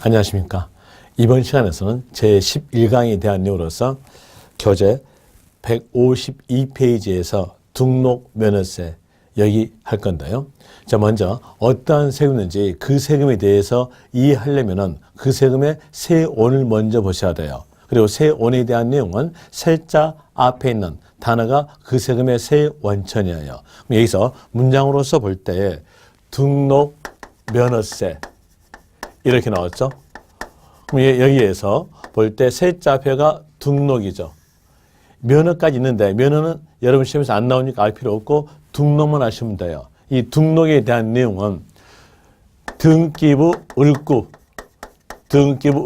안녕하십니까. 이번 시간에서는 제11강에 대한 내용으로서 교재 152페이지에서 등록면허세 여기 할 건데요. 자, 먼저 어떠한 세금인지 그 세금에 대해서 이해하려면은 그 세금의 세원을 먼저 보셔야 돼요. 그리고 세원에 대한 내용은 세자 앞에 있는 단어가 그 세금의 세원천이에요. 여기서 문장으로서 볼 때 등록면허세 이렇게 나왔죠. 그럼 여기에서 볼 때 세자 앞에가 등록이죠. 면허까지 있는데 면허는 여러분 시험에서 안 나오니까 알 필요 없고 등록만 하시면 돼요. 이 등록에 대한 내용은 등기부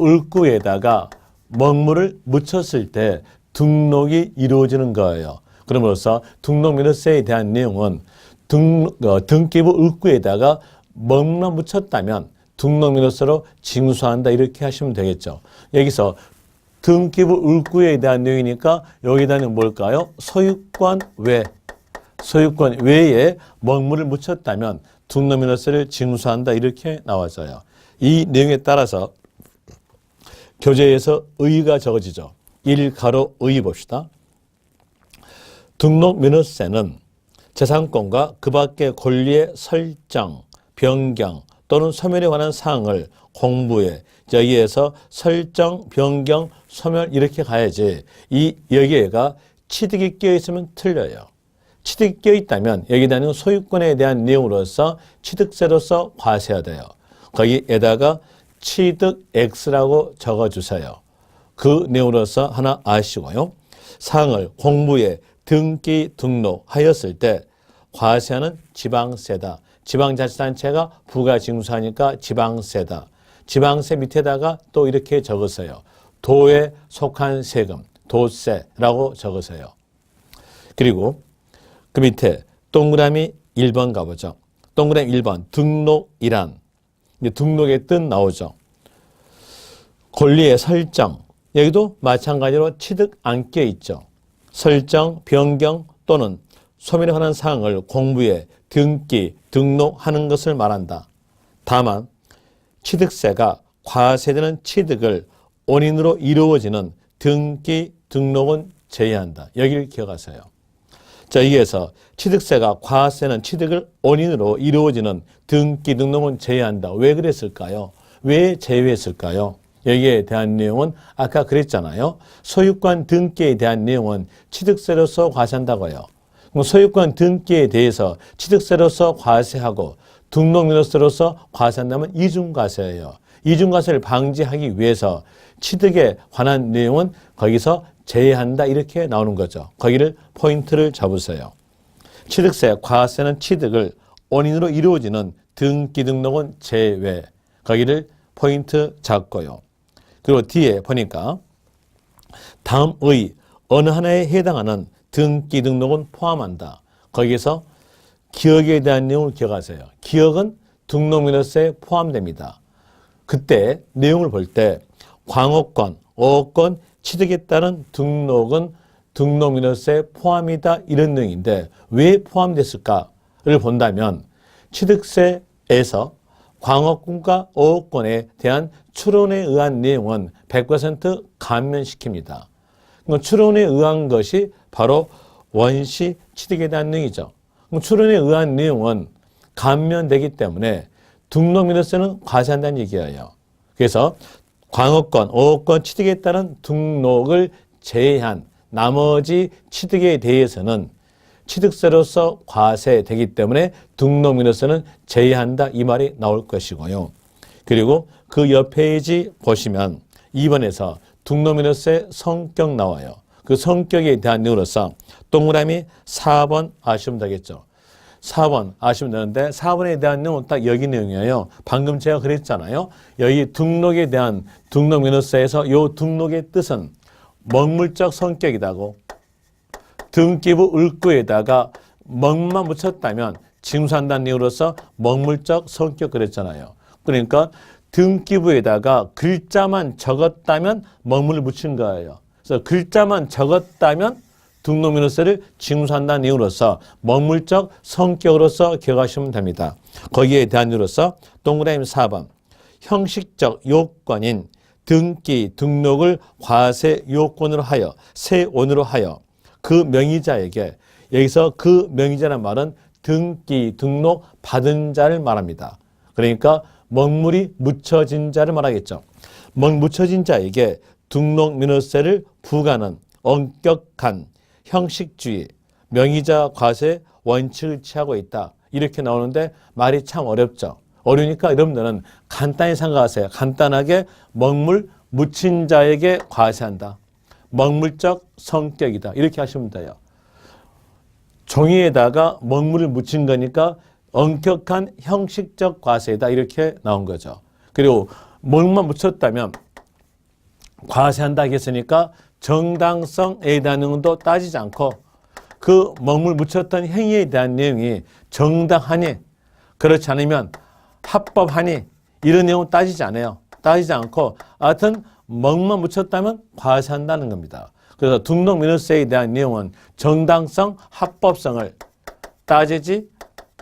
을구에다가 먹물을 묻혔을 때 등록이 이루어지는 거예요. 그러므로써 등록면허세에 대한 내용은 등기부 을구에다가 먹물만 묻혔다면 등록면허세로 징수한다 이렇게 하시면 되겠죠. 여기서 등기부 을구에 대한 내용이니까 여기다는 뭘까요? 소유권 외에 먹물을 묻혔다면 등록면허세를 징수한다 이렇게 나와져요. 이 내용에 따라서 교재에서 의의가 적어지죠. 1가로 봅시다. 등록면허세는 재산권과 그 밖의 권리의 설정, 변경 또는 소멸에 관한 사항을 공부에 여기에서 설정, 변경, 소멸 이렇게 가야지 여기에가 취득이 껴있으면 틀려요. 취득이 껴있다면 여기다는 소유권에 대한 내용으로서 취득세로서 과세해야 돼요. 거기에다가 취득X라고 적어주세요. 그 내용으로서 하나 아시고요. 사항을 공부에 등기 등록하였을 때 과세하는 지방세다. 지방자치단체가 부가징수하니까 지방세다. 지방세 밑에다가 또 이렇게 적으세요. 도에 속한 세금, 도세라고 적으세요. 그리고 그 밑에 동그라미 1번 가보죠. 동그라미 1번 등록이란 등록의 뜻 나오죠. 권리의 설정 여기도 마찬가지로 취득 안 껴있죠. 설정, 변경 또는 소멸에 관한 사항을 공부에 등기, 등록하는 것을 말한다. 다만 취득세가 과세되는 취득을 원인으로 이루어지는 등기, 등록은 제외한다. 여기를 기억하세요. 자, 여기에서 취득세가 과세는 취득을 원인으로 이루어지는 등기, 등록은 제외한다. 왜 그랬을까요? 왜 제외했을까요? 여기에 대한 내용은 아까 그랬잖아요. 소유권 등기에 대한 내용은 취득세로서 과세한다고요. 소유권 등기에 대해서 취득세로서 과세하고 등록면허세로서 과세한다면 이중과세예요. 이중과세를 방지하기 위해서 취득에 관한 내용은 거기서 제외한다 이렇게 나오는 거죠. 거기를 포인트를 잡으세요. 취득세, 과세는 취득을 원인으로 이루어지는 등기, 등록은 제외. 거기를 포인트 잡고요. 그리고 뒤에 보니까 다음의 어느 하나에 해당하는 등기, 등록은 포함한다. 거기에서 기억에 대한 내용을 기억하세요. 기억은 등록면허세에 포함됩니다. 그때 내용을 볼 때 광업권, 어업권, 취득에 따른 등록은 등록면허세에 포함이다 이런 내용인데 왜 포함됐을까를 본다면 취득세에서 광업권과 어업권에 대한 추론에 의한 내용은 100% 감면시킵니다. 추론에 의한 것이 바로 원시 취득에 대한 내용이죠. 추론에 의한 내용은 감면되기 때문에 등록면허세는 과세한다는 얘기예요. 그래서 광업권, 어업권 취득에 따른 등록을 제외한 나머지 취득에 대해서는 취득세로서 과세되기 때문에 등록면허세는 제외한다 이 말이 나올 것이고요. 그리고 그 옆 페이지 보시면 2번에서 등록면허세 성격 나와요. 그 성격에 대한 내용으로서 동그라미 4번 아시면 되겠죠. 4번 아시면 되는데 4번에 대한 내용은 딱 여기 내용이에요. 방금 제가 그랬잖아요. 여기 등록에 대한 등록면허세에서 이 등록의 뜻은 먹물적 성격이다고 등기부 을구에다가 먹만 묻혔다면 징수한다는 내용으로서 먹물적 성격 그랬잖아요. 그러니까 등기부에다가 글자만 적었다면 먹물을 묻힌 거예요. 그래서 글자만 적었다면 등록면허세를 징수한다는 내용으로서 먹물적 성격으로서 기억하시면 됩니다. 거기에 대한 이유로서 동그라미 4번 형식적 요건인 등기, 등록을 과세 요건으로 하여, 세원으로 하여 그 명의자에게, 여기서 그 명의자란 말은 등기, 등록 받은 자를 말합니다. 그러니까 먹물이 묻혀진 자를 말하겠죠. 묻혀진 자에게 등록민호세를 부과하는 엄격한 형식주의, 명의자 과세 원칙을 취하고 있다. 이렇게 나오는데 말이 참 어렵죠. 어려우니까 여러분들은 간단히 생각하세요. 간단하게 먹물 묻힌 자에게 과세한다. 먹물적 성격이다. 이렇게 하시면 돼요. 종이에다가 먹물을 묻힌 거니까 엄격한 형식적 과세다. 이렇게 나온 거죠. 그리고 먹물만 묻혔다면 과세한다 했으니까 정당성에 대한 내용도 따지지 않고 그 먹물 묻혔던 행위에 대한 내용이 정당하니 그렇지 않으면 합법하니 이런 내용은 따지지 않아요. 따지지 않고 하여튼 먹만 묻혔다면 과세한다는 겁니다. 그래서 등록민호세에 대한 내용은 정당성, 합법성을 따지지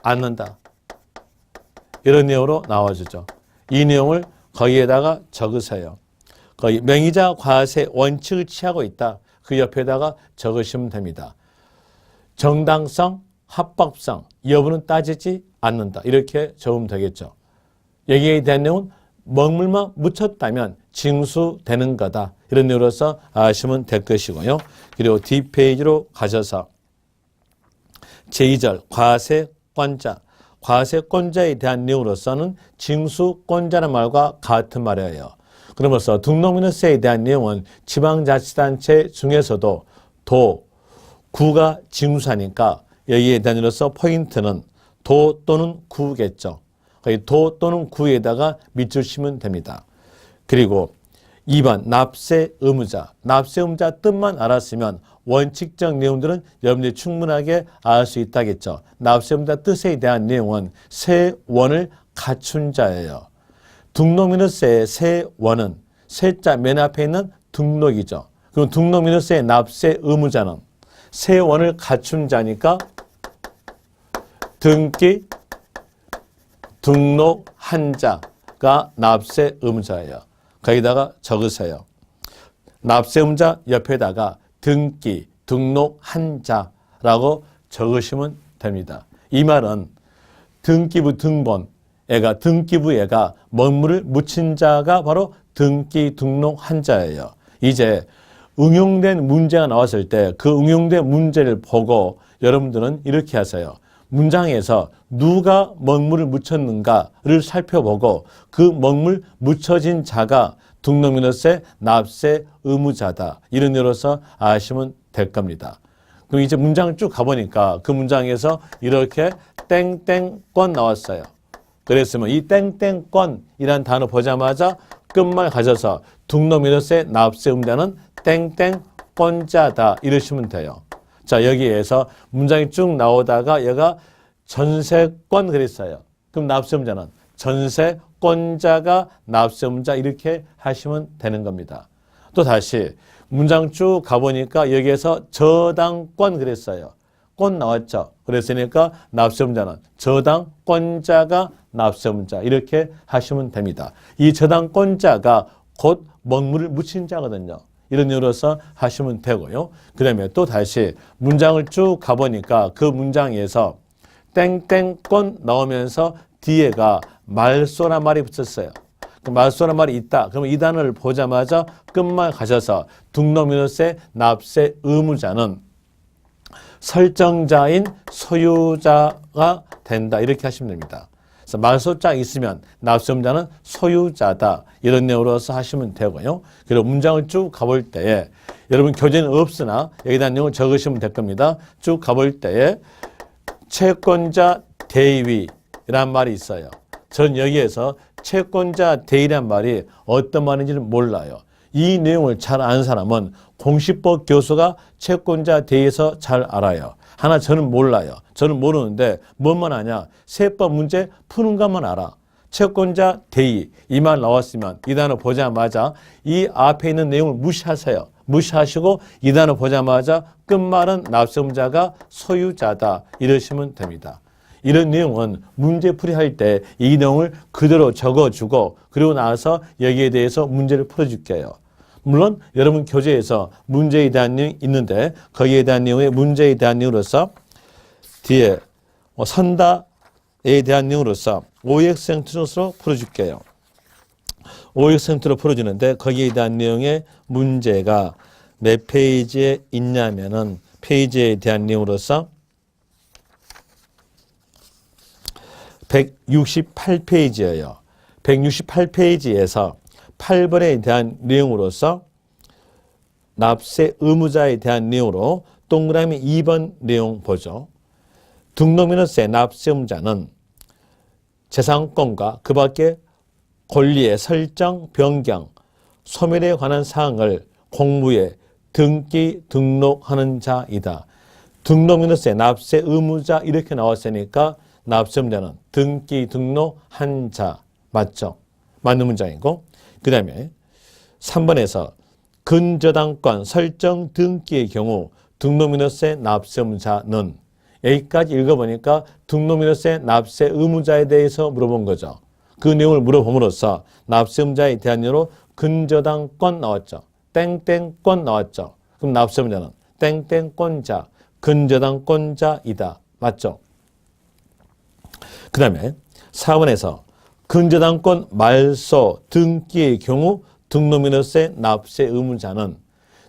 않는다. 이런 내용으로 나와주죠. 이 내용을 거기에다가 적으세요. 거기 명의자 과세 원칙을 취하고 있다. 그 옆에다가 적으시면 됩니다. 정당성, 합법성 여부는 따지지 않는다. 이렇게 적으면 되겠죠. 여기에 대한 내용은 먹물만 묻혔다면 징수되는 거다. 이런 내용으로서 아시면 될 것이고요. 그리고 뒷페이지로 가셔서 제2절 과세권자, 과세권자에 대한 내용으로서는 징수권자라는 말과 같은 말이에요. 그러면서 등록민호세에 대한 내용은 지방자치단체 중에서도 도, 구가 징수하니까 여기에 대한 내용으로서 포인트는 도 또는 구겠죠. 도 또는 구에다가 밑주시면 됩니다. 그리고 2번 납세 의무자. 납세 의무자 뜻만 알았으면 원칙적 내용들은 여러분들이 충분하게 알 수 있다겠죠. 납세 의무자 뜻에 대한 내용은 세원을 갖춘 자예요. 등록민호세의 세원은 세자 맨 앞에 있는 등록이죠. 그럼 등록민호세의 납세 의무자는 세원을 갖춘 자니까 등기, 등록한 자가 납세 의무자예요. 거기다가 적으세요. 납세 의무자 옆에다가 등기, 등록한 자라고 적으시면 됩니다. 이 말은 등기부 등본에가 등기부에가 먹물을 묻힌 자가 바로 등기, 등록한 자예요. 이제 응용된 문제가 나왔을 때 그 응용된 문제를 보고 여러분들은 이렇게 하세요. 문장에서 누가 먹물을 묻혔는가를 살펴보고 그 먹물 묻혀진 자가 등록민호세 납세 의무자다. 이런 의미로서 아시면 될 겁니다. 그럼 이제 문장을 쭉 가보니까 그 문장에서 이렇게 땡땡권 나왔어요. 그랬으면 이 땡땡권이라는 단어 보자마자 끝말 가져서 등록민호세 납세 의무자는 땡땡권자다. 이러시면 돼요. 자, 여기에서 문장이 쭉 나오다가 얘가 전세권 그랬어요. 그럼 납세의무자는 전세권자가 납세의무자 이렇게 하시면 되는 겁니다. 또 다시 문장 쭉 가보니까 여기에서 저당권 그랬어요. 권 나왔죠. 그랬으니까 납세의무자는 저당권자가 납세의무자 이렇게 하시면 됩니다. 이 저당권자가 곧 먹물을 묻힌 자거든요. 이런 의미로서 하시면 되고요. 그 다음에 또 다시 문장을 쭉 가보니까 그 문장에서 땡땡권 나오면서 뒤에가 말소란 말이 붙었어요. 그 말소란 말이 있다. 그러면 이 단어를 보자마자 끝말 가셔서 등록민호세 납세 의무자는 설정자인 소유자가 된다. 이렇게 하시면 됩니다. 그래서 말소장 있으면 납세의무자는 소유자다. 이런 내용으로서 하시면 되고요. 그리고 문장을 쭉 가볼 때에 여러분 교재는 없으나 여기에 대한 내용을 적으시면 될 겁니다. 쭉 가볼 때에 채권자 대위란 말이 있어요. 저는 여기에서 채권자 대위란 말이 어떤 말인지는 몰라요. 이 내용을 잘 아는 사람은 공시법 교수가 채권자 대위에서 잘 알아요. 하나 저는 몰라요. 저는 모르는데 뭔만 아냐. 세법 문제 푸는 것만 알아. 채권자 대위 이 말 나왔으면 이 단어 보자마자 이 앞에 있는 내용을 무시하세요. 무시하시고 이 단어 보자마자 끝말은 납세의무자가 소유자다 이러시면 됩니다. 이런 내용은 문제풀이할 때 이 내용을 그대로 적어주고 그리고 나서 여기에 대해서 문제를 풀어줄게요. 물론 여러분 교재에서 문제에 대한 내용이 있는데 거기에 대한 내용의 문제에 대한 내용으로서 뒤에 선다에 대한 내용으로서 OX센트로 풀어줄게요. OX센트로 풀어주는데 거기에 대한 내용의 문제가 몇 페이지에 있냐면은 페이지에 대한 내용으로서 168페이지예요. 168페이지에서 8번에 대한 내용으로서 납세 의무자에 대한 내용으로 동그라미 2번 내용 보죠. 등록민원세 납세 의무자는 재산권과 그 밖에 권리의 설정, 변경, 소멸에 관한 사항을 공무에 등기 등록하는 자이다. 등록민원세 납세 의무자 이렇게 나왔으니까 납세 의무자는 등기 등록한 자 맞죠? 맞는 문장이고 그 다음에 3번에서 근저당권 설정 등기의 경우 등록민원세 납세 의무자는 여기까지 읽어보니까 등록민원세 납세 의무자에 대해서 물어본 거죠. 그 내용을 물어봄으로써 납세 의무자에 대한 예로 근저당권 나왔죠. 땡땡권 나왔죠. 그럼 납세 의무자는 땡땡권자, 근저당권자이다. 맞죠? 그 다음에 4번에서 근저당권 말소 등기의 경우 등록민원세 납세 의무자는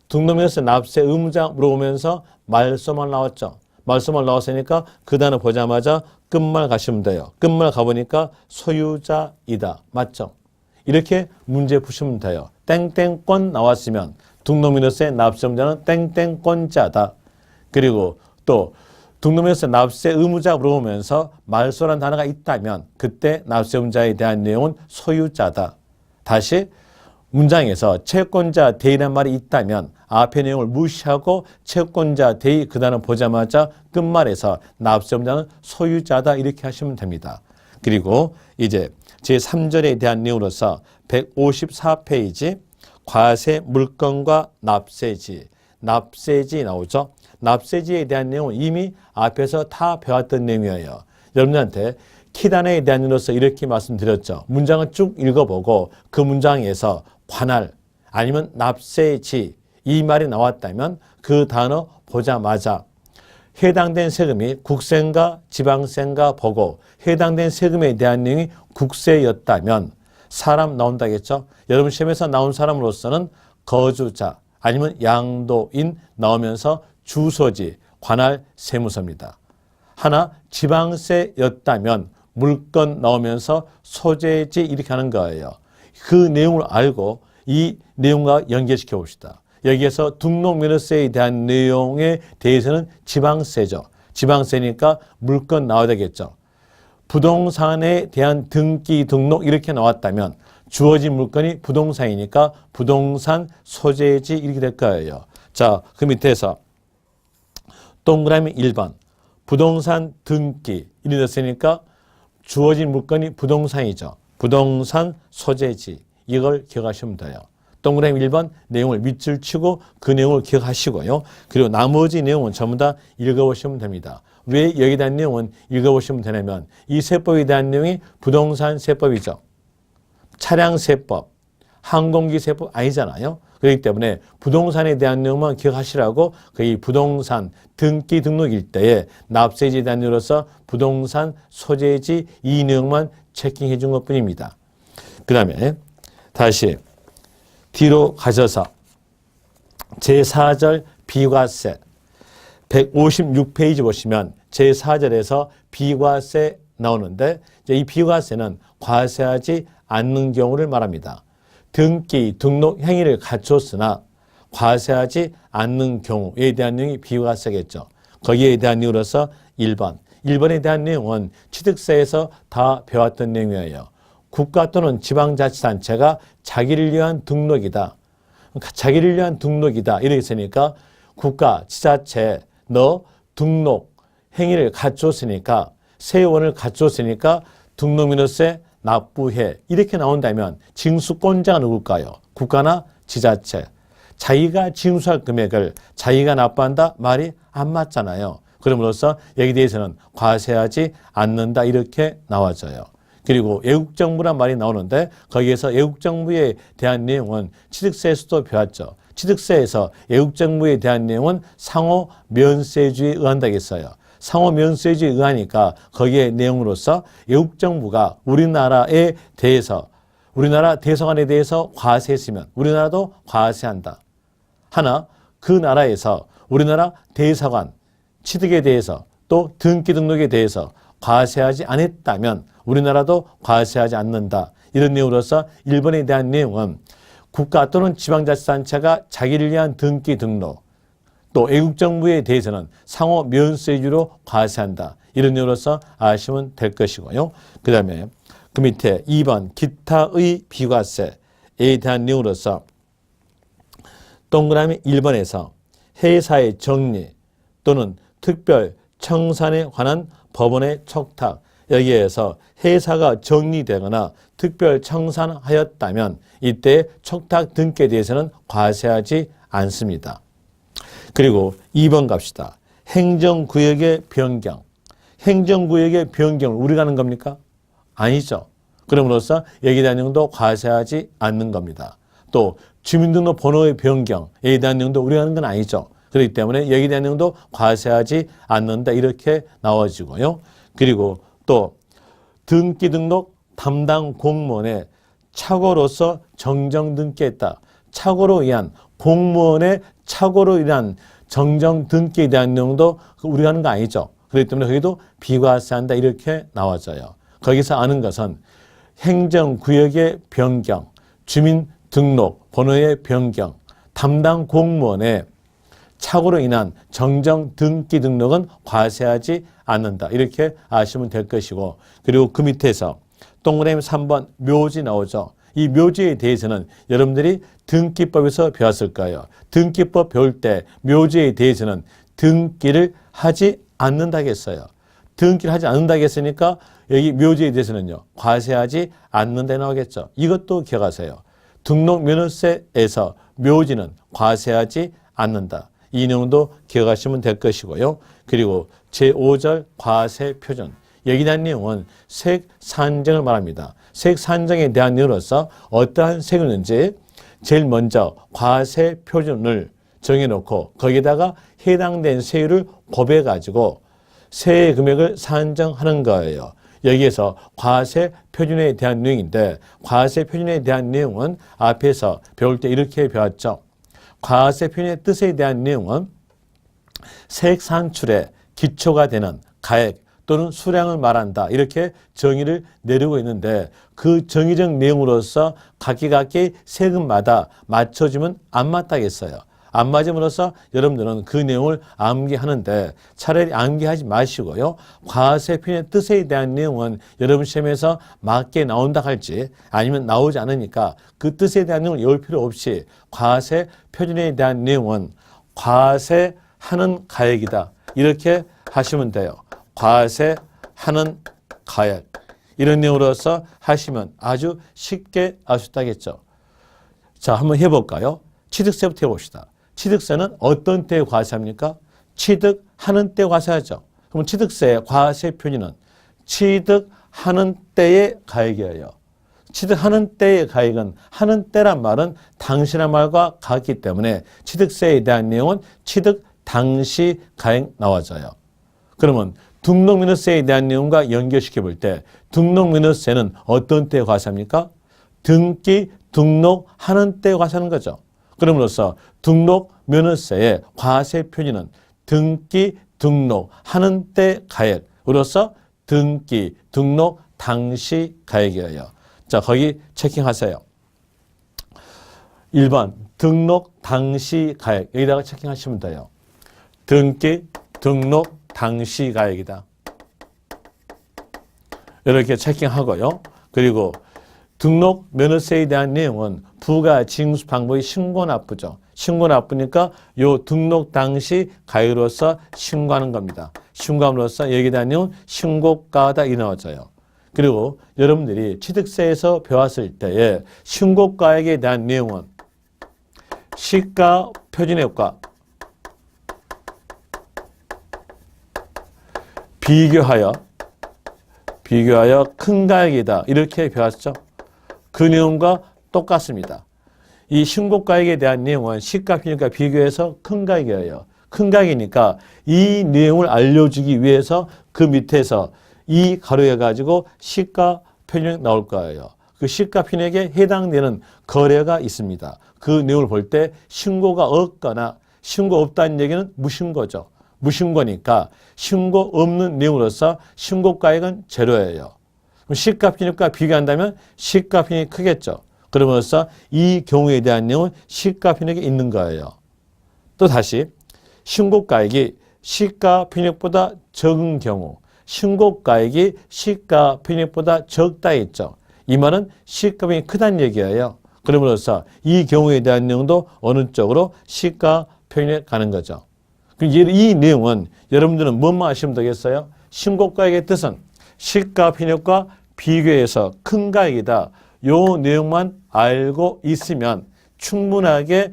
등록민원세 납세 의무자 물어보면서 말소만 나왔죠. 말소만 나왔으니까 그 단어 보자마자 끝말 가시면 돼요. 끝말 가보니까 소유자이다. 맞죠? 이렇게 문제 푸시면 돼요. 땡땡권 나왔으면 등록민원세 납세 의무자는 땡땡권자다. 그리고 또 등록민원세 납세 의무자 물어보면서 말소란 단어가 있다면 그때 납세 의무자에 대한 내용은 소유자다. 다시 문장에서 채권자 대의란 말이 있다면 앞의 내용을 무시하고 채권자 대의 그 단어 보자마자 끝말에서 납세 의무자는 소유자다 이렇게 하시면 됩니다. 그리고 이제 제3절에 대한 내용으로서 154페이지 과세 물건과 납세지, 납세지 나오죠. 납세지에 대한 내용은 이미 앞에서 다 배웠던 내용이에요. 여러분들한테 키단에 대한 내용으로서 이렇게 말씀드렸죠. 문장을 쭉 읽어보고 그 문장에서 관할 아니면 납세지 이 말이 나왔다면 그 단어 보자마자 해당된 세금이 국세인가 지방세인가 보고 해당된 세금에 대한 내용이 국세였다면 사람 나온다겠죠. 여러분 시험에서 나온 사람으로서는 거주자 아니면 양도인 나오면서 주소지 관할 세무서입니다. 하나 지방세였다면 물건 나오면서 소재지 이렇게 하는 거예요. 그 내용을 알고 이 내용과 연결시켜 봅시다. 여기에서 등록민원세에 대한 내용에 대해서는 지방세죠. 지방세니까 물건 나와야 되겠죠. 부동산에 대한 등기 등록 이렇게 나왔다면 주어진 물건이 부동산이니까 부동산 소재지 이렇게 될 거예요. 자, 그 밑에서 동그라미 1번 부동산 등기 이렇게 됐으니까 주어진 물건이 부동산이죠. 부동산 소재지 이걸 기억하시면 돼요. 동그라미 1번 내용을 밑줄 치고 그 내용을 기억하시고요. 그리고 나머지 내용은 전부 다 읽어보시면 됩니다. 왜 여기에 대한 내용은 읽어보시면 되냐면 이 세법에 대한 내용이 부동산 세법이죠. 차량 세법, 항공기 세법 아니잖아요. 그렇기 때문에 부동산에 대한 내용만 기억하시라고 이 부동산 등기 등록일 때에 납세지에 대한 내용으로서 부동산 소재지 이 내용만 체킹해 준 것뿐입니다. 그 다음에 다시 뒤로 가셔서 제4절 비과세 156페이지 보시면 제4절에서 비과세 나오는데 이 비과세는 과세하지 않는 경우를 말합니다. 등기, 등록 행위를 갖췄으나 과세하지 않는 경우에 대한 내용이 비과세겠죠. 거기에 대한 내용으로서 1번. 1번에 대한 내용은 취득세에서 다 배웠던 내용이에요. 국가 또는 지방자치단체가 자기를 위한 등록이다. 자기를 위한 등록이다. 이렇게 했으니까 국가, 지자체, 너 등록 행위를 갖췄으니까 세원을 갖췄으니까 등록민원세 납부해 이렇게 나온다면 징수권자가 누굴까요? 국가나 지자체. 자기가 징수할 금액을 자기가 납부한다 말이 안 맞잖아요. 그럼으로써 여기에 대해서는 과세하지 않는다 이렇게 나와져요. 그리고 애국정부란 말이 나오는데 거기에서 애국정부에 대한 내용은 취득세에서도 배웠죠. 취득세에서 애국정부에 대한 내용은 상호 면세주의에 의한다겠어요. 상호 면세주의에 의하니까 거기에 내용으로서 애국정부가 우리나라에 대해서 우리나라 대사관에 대해서 과세했으면 우리나라도 과세한다. 하나 그 나라에서 우리나라 대사관 취득에 대해서 또 등기 등록에 대해서 과세하지 않았다면 우리나라도 과세하지 않는다. 이런 내용으로서 일본에 대한 내용은 국가 또는 지방자치단체가 자기를 위한 등기 등록 또 애국정부에 대해서는 상호 면세주로 과세한다. 이런 내용으로서 아시면 될 것이고요. 그 다음에 그 밑에 2번 기타의 비과세에 대한 내용으로서 동그라미 1번에서 회사의 정리 또는 특별 청산에 관한 법원의 촉탁 여기에서 회사가 정리되거나 특별 청산하였다면 이때 촉탁 등기에 대해서는 과세하지 않습니다. 그리고 2번 갑시다. 행정구역의 변경. 행정구역의 변경을 우리가 하는 겁니까? 아니죠. 그럼으로써 여기에 대한 내용도 과세하지 않는 겁니다. 또 주민등록번호의 변경에 대한 내용도 우리가 하는 건 아니죠. 그렇기 때문에 여기에 대한 내용도 과세하지 않는다 이렇게 나와지고요. 그리고 또 등기 등록 담당 공무원의 착오로서 정정 등기했다. 착오로 의한 공무원의 착오로 인한 정정 등기에 대한 내용도 우리가 하는 거 아니죠. 그렇기 때문에 거기도 비과세한다 이렇게 나와져요. 거기서 아는 것은 행정구역의 변경, 주민등록 번호의 변경, 담당 공무원의 착오로 인한 정정 등기 등록은 과세하지 않는다. 이렇게 아시면 될 것이고 그리고 그 밑에서 동그라미 3번 묘지 나오죠. 이 묘지에 대해서는 여러분들이 등기법에서 배웠을 거예요. 등기법 배울 때 묘지에 대해서는 등기를 하지 않는다겠어요. 등기를 하지 않는다겠으니까 여기 묘지에 대해서는요. 과세하지 않는다 나오겠죠. 이것도 기억하세요. 등록면허세에서 묘지는 과세하지 않는다. 이 내용도 기억하시면 될 것이고요. 그리고 제5절 과세표준. 여기에 대한 내용은 세액산정을 말합니다. 세액산정에 대한 내용으로서 어떠한 세금인지 제일 먼저 과세표준을 정해놓고 거기에다가 해당된 세율을 곱해가지고 세액 금액을 산정하는 거예요. 여기에서 과세표준에 대한 내용인데 과세표준에 대한 내용은 앞에서 배울 때 이렇게 배웠죠. 과세표준의 뜻에 대한 내용은 세액 산출의 기초가 되는 가액 또는 수량을 말한다. 이렇게 정의를 내리고 있는데 그 정의적 내용으로서 각기 세금마다 맞춰주면 안 맞다겠어요. 안 맞음으로써 여러분들은 그 내용을 암기하는데 차라리 암기하지 마시고요. 과세표준의 뜻에 대한 내용은 여러분 시험에서 맞게 나온다 할지 아니면 나오지 않으니까 그 뜻에 대한 내용을 외울 필요 없이 과세표준에 대한 내용은 과세하는 가액이다. 이렇게 하시면 돼요. 과세하는 가액. 이런 내용으로서 하시면 아주 쉽게 알 수 있다겠죠. 자, 한번 해볼까요? 취득세부터 해봅시다. 취득세는 어떤 때에 과세합니까? 취득하는 때 과세하죠. 그럼 취득세의 과세표준은 취득하는 때의 가액이에요. 취득하는 때의 가액은 하는 때란 말은 당시란 말과 같기 때문에 취득세에 대한 내용은 취득 당시 가액 나와져요. 그러면 등록면허세에 대한 내용과 연결시켜 볼 때 등록면허세는 어떤 때에 과세합니까? 등기 등록하는 때에 과세하는 거죠. 그럼으로써 등록면허세의 과세표준은 등기 등록하는 때 가액으로서 등기 등록 당시 가액이에요. 자, 거기 체킹하세요. 1번 등록 당시 가액 여기다가 체킹하시면 돼요. 등기 등록 당시 가액이다. 이렇게 체킹하고요. 그리고 등록 면허세에 대한 내용은 부가 징수 방법이 신고납부죠. 신고납부니까 요 등록 당시 가액으로서 신고하는 겁니다. 신고함으로써 여기에 대한 내용은 신고가다 이 나와져요. 그리고 여러분들이 취득세에서 배웠을 때에 신고가액에 대한 내용은 시가 표준액과 비교하여 큰 가액이다. 이렇게 배웠죠. 그 내용과 똑같습니다. 이 신고가액에 대한 내용은 시가 비교과 비교해서 큰 가액이에요. 큰 가액이니까 이 내용을 알려주기 위해서 그 밑에서 이 가로해 가지고 시가 편익 나올 거예요. 그 시가 편익에 해당되는 거래가 있습니다. 그 내용을 볼 때 신고가 없거나 신고 없다는 얘기는 무신고죠. 무신고니까 신고 없는 내용으로서 신고가액은 제로예요. 그럼 시가 편익과 비교한다면 시가 편익이 크겠죠. 그러면서 이 경우에 대한 내용은 시가 편익이 있는 거예요. 또 다시 신고가액이 시가 편익보다 적은 경우, 신고가액이 시가 편익보다 적다 했죠. 이 말은 시가 편익이 크다는 얘기예요. 그러므로써 이 경우에 대한 내용도 어느 쪽으로 시가 편익에 가는 거죠. 이 내용은 여러분들은 뭐만 아시면 되겠어요? 신고가액의 뜻은 시가 편익과 비교해서 큰 가액이다. 요 내용만 알고 있으면 충분하게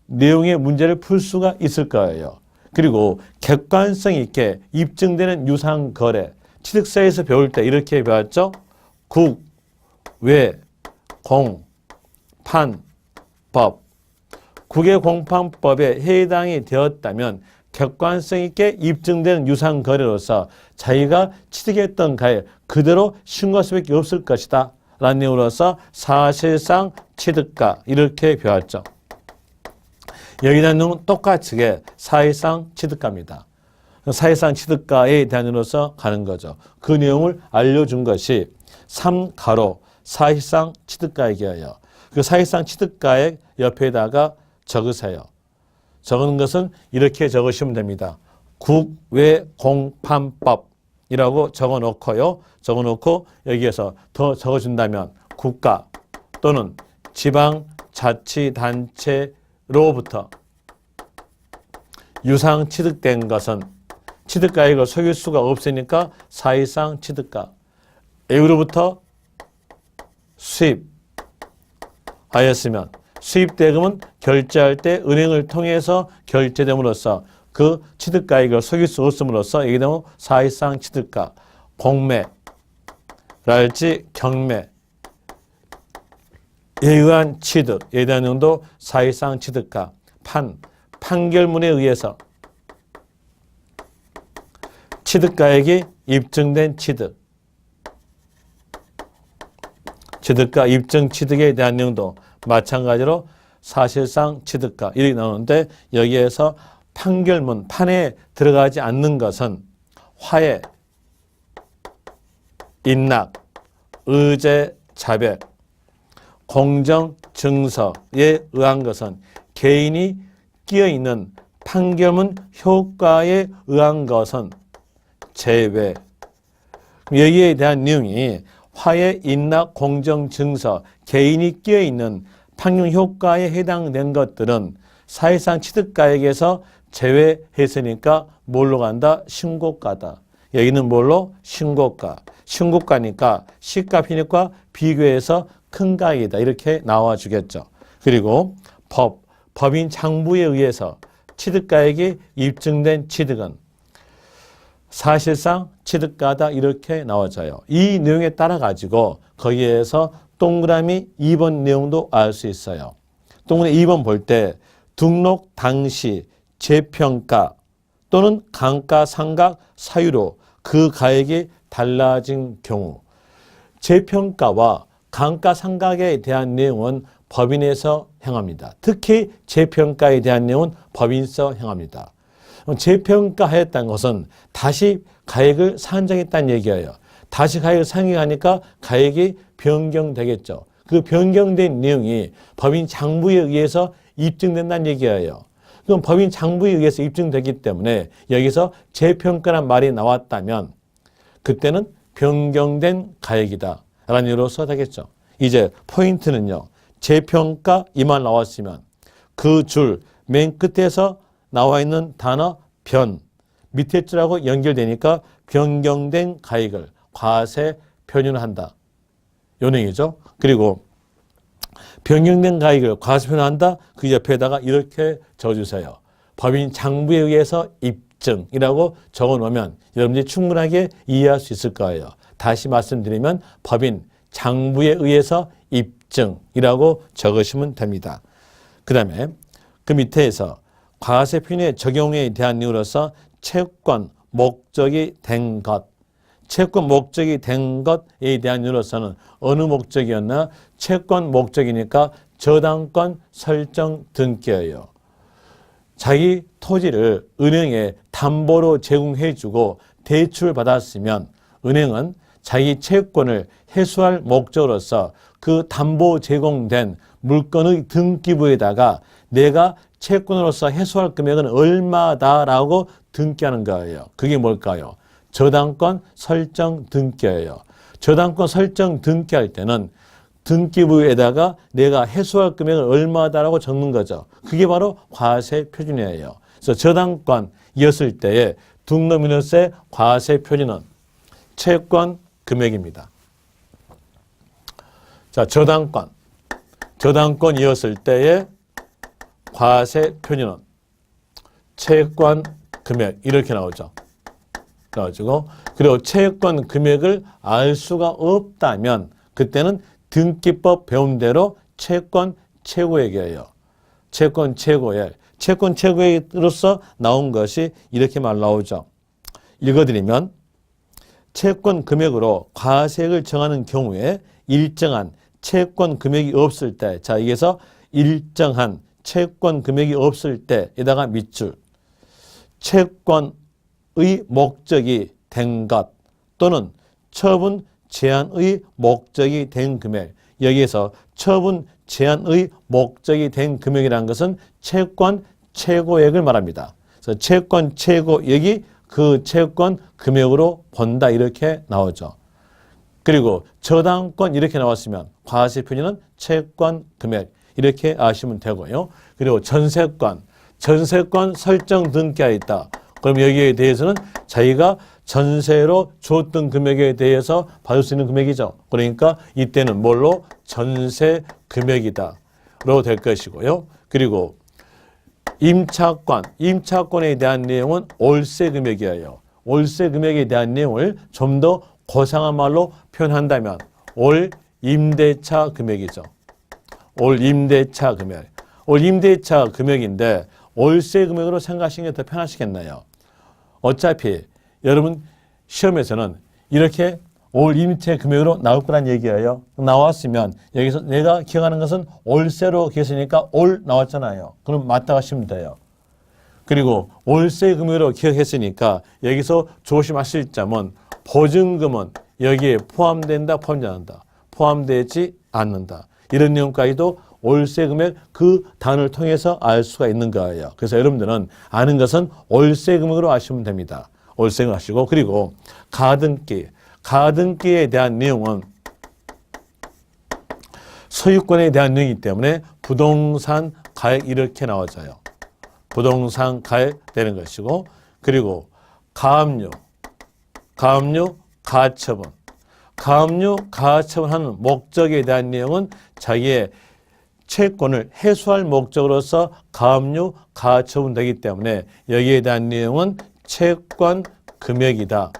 내용의 문제를 풀 수가 있을 거예요. 그리고 객관성 있게 입증되는 유상거래, 취득세에서 배울 때 이렇게 배웠죠? 국, 외, 공, 판, 법. 국외 공판법에 해당이 되었다면 객관성 있게 입증되는 유상거래로서 자기가 취득했던 가액 그대로 신고할 수밖에 없을 것이다. 라는 내용으로서 사실상 취득가 이렇게 배웠죠. 여기에 대한 내용은 똑같이 사실상 취득가입니다. 사실상 취득가에 대한 내용으로서 가는 거죠. 그 내용을 알려준 것이 3가로 사실상 취득가액이에요. 그 사실상 취득가액 옆에다가 적으세요. 적은 것은 이렇게 적으시면 됩니다. 국외공판법이라고 적어놓고요. 적어놓고 여기에서 더 적어준다면 국가 또는 지방자치단체로부터 유상 취득된 것은 취득가액을 속일 수가 없으니까 사실상 취득가. A로부터 수입하였으면 수입대금은 결제할 때 은행을 통해서 결제됨으로써 그 취득가액을 속일 수 없음으로써 이게 되면 사실상 취득가. 공매랄지 경매에 의한 취득에 대한 내용도 사실상 취득가. 판결문에 의해서 취득가액이 입증된 취득가 입증 취득에 대한 내용도 마찬가지로 사실상 취득가 이렇게 나오는데 여기에서 판결문, 판에 들어가지 않는 것은 화해, 인락, 의제, 자백, 공정, 증서에 의한 것은 개인이 끼어있는 판결문 효과에 의한 것은 제외. 여기에 대한 내용이 화해, 인락, 공정, 증서, 개인이 끼어있는 판결 효과에 해당된 것들은 사실상 취득가액에서 제외했으니까 뭘로 간다? 신고가다. 여기는 뭘로? 신고가. 신고가니까 시가 편익과 비교해서 큰 가액이다. 이렇게 나와주겠죠. 그리고 법인 장부에 의해서 취득가액이 입증된 취득은 사실상 취득가다. 이렇게 나와져요. 이 내용에 따라 가지고 거기에서 동그라미 2번 내용도 알 수 있어요. 동그라미 2번 볼 때 등록 당시 재평가 또는 감가상각 사유로 그 가액이 달라진 경우 재평가와 감가상각에 대한 내용은 법인에서 행합니다. 특히 재평가에 대한 내용은 법인에서 행합니다. 재평가하였다는 것은 다시 가액을 산정했다는 얘기예요. 다시 가액을 상정하니까 가액이 변경되겠죠. 그 변경된 내용이 법인 장부에 의해서 입증된다는 얘기예요. 그럼 법인 장부에 의해서 입증되기 때문에 여기서 재평가란 말이 나왔다면 그때는 변경된 가액이다 라는 의미로 써야 되겠죠. 이제 포인트는요. 재평가 이 말 나왔으면 그 줄 맨 끝에서 나와 있는 단어 변 밑에 줄하고 연결되니까 변경된 가액을 과세 표현한다. 요 내용이죠. 그리고 변경된 가액을 과세 표현한다. 그 옆에다가 이렇게 적어주세요. 법인 장부에 의해서 입증이라고 적어놓으면 여러분들이 충분하게 이해할 수 있을 거예요. 다시 말씀드리면 법인 장부에 의해서 입증이라고 적으시면 됩니다. 그 다음에 그 밑에서 과세 표현의 적용에 대한 이유로서 채권 목적이 된 것, 채권 목적이 된 것에 대한 이유로서는 어느 목적이었나? 채권 목적이니까 저당권 설정 등기예요. 자기 토지를 은행에 담보로 제공해주고 대출 받았으면 은행은 자기 채권을 회수할 목적으로서 그 담보 제공된 물건의 등기부에다가 내가 채권으로서 회수할 금액은 얼마다라고 등기하는 거예요. 그게 뭘까요? 저당권 설정 등기예요. 저당권 설정 등기할 때는 등기부에다가 내가 회수할 금액은 얼마다라고 적는 거죠. 그게 바로 과세 표준이에요. 그래서 저당권이었을 때의 등록민호세 과세 표준은 채권 금액입니다. 자, 저당권이었을 때의 과세 표준은 채권 금액 이렇게 나오죠. 그래가지고 그리고 채권 금액을 알 수가 없다면 그때는 등기법 배운 대로 채권 최고액이에요. 채권 최고액. 채권 최고액으로서 나온 것이 이렇게 말 나오죠. 읽어드리면 채권 금액으로 과세액을 정하는 경우에 일정한 채권 금액이 없을 때, 자, 여기서 일정한 채권 금액이 없을 때에다가 밑줄, 채권의 목적이 된 것 또는 처분 제한의 목적이 된 금액, 여기에서 처분 제한의 목적이 된 금액이라는 것은 채권 최고액을 말합니다. 그래서 채권 최고액이 그 채권 금액으로 본다 이렇게 나오죠. 그리고 저당권 이렇게 나왔으면 과세 표준은 채권 금액 이렇게 아시면 되고요. 그리고 전세권 설정 등기가 있다. 그럼 여기에 대해서는 자기가 전세로 줬던 금액에 대해서 받을 수 있는 금액이죠. 그러니까 이때는 뭘로? 전세 금액이다. 로 될 것이고요. 그리고 임차권에 대한 내용은 월세 금액이에요. 월세 금액에 대한 내용을 좀 더 고상한 말로 표현한다면 올 임대차 금액이죠. 올 임대차 금액. 올 임대차 금액인데 월세 금액으로 생각하시는 게 더 편하시겠나요? 어차피 여러분 시험에서는 이렇게 올 임대 금액으로 나올 거란 얘기예요. 나왔으면 여기서 내가 기억하는 것은 월세로 기억했으니까 올 나왔잖아요. 그럼 맞다 하시면 돼요. 그리고 월세 금액으로 기억했으니까 여기서 조심하실 점은 보증금은 여기에 포함된다, 포함되지 않는다. 포함되지 않는다. 이런 내용까지도 월세 금액 그 단어를 통해서 알 수가 있는 거예요. 그래서 여러분들은 아는 것은 월세 금액으로 아시면 됩니다. 월세 금액 아시고 그리고 가등기에 대한 내용은 소유권에 대한 내용이기 때문에 부동산 가액 이렇게 나와져요. 부동산 가액 되는 것이고 그리고 가압류, 가처분. 가압류, 가처분하는 목적에 대한 내용은 자기의 채권을 해소할 목적으로서 가압류, 가처분 되기 때문에 여기에 대한 내용은 채권 금액이다.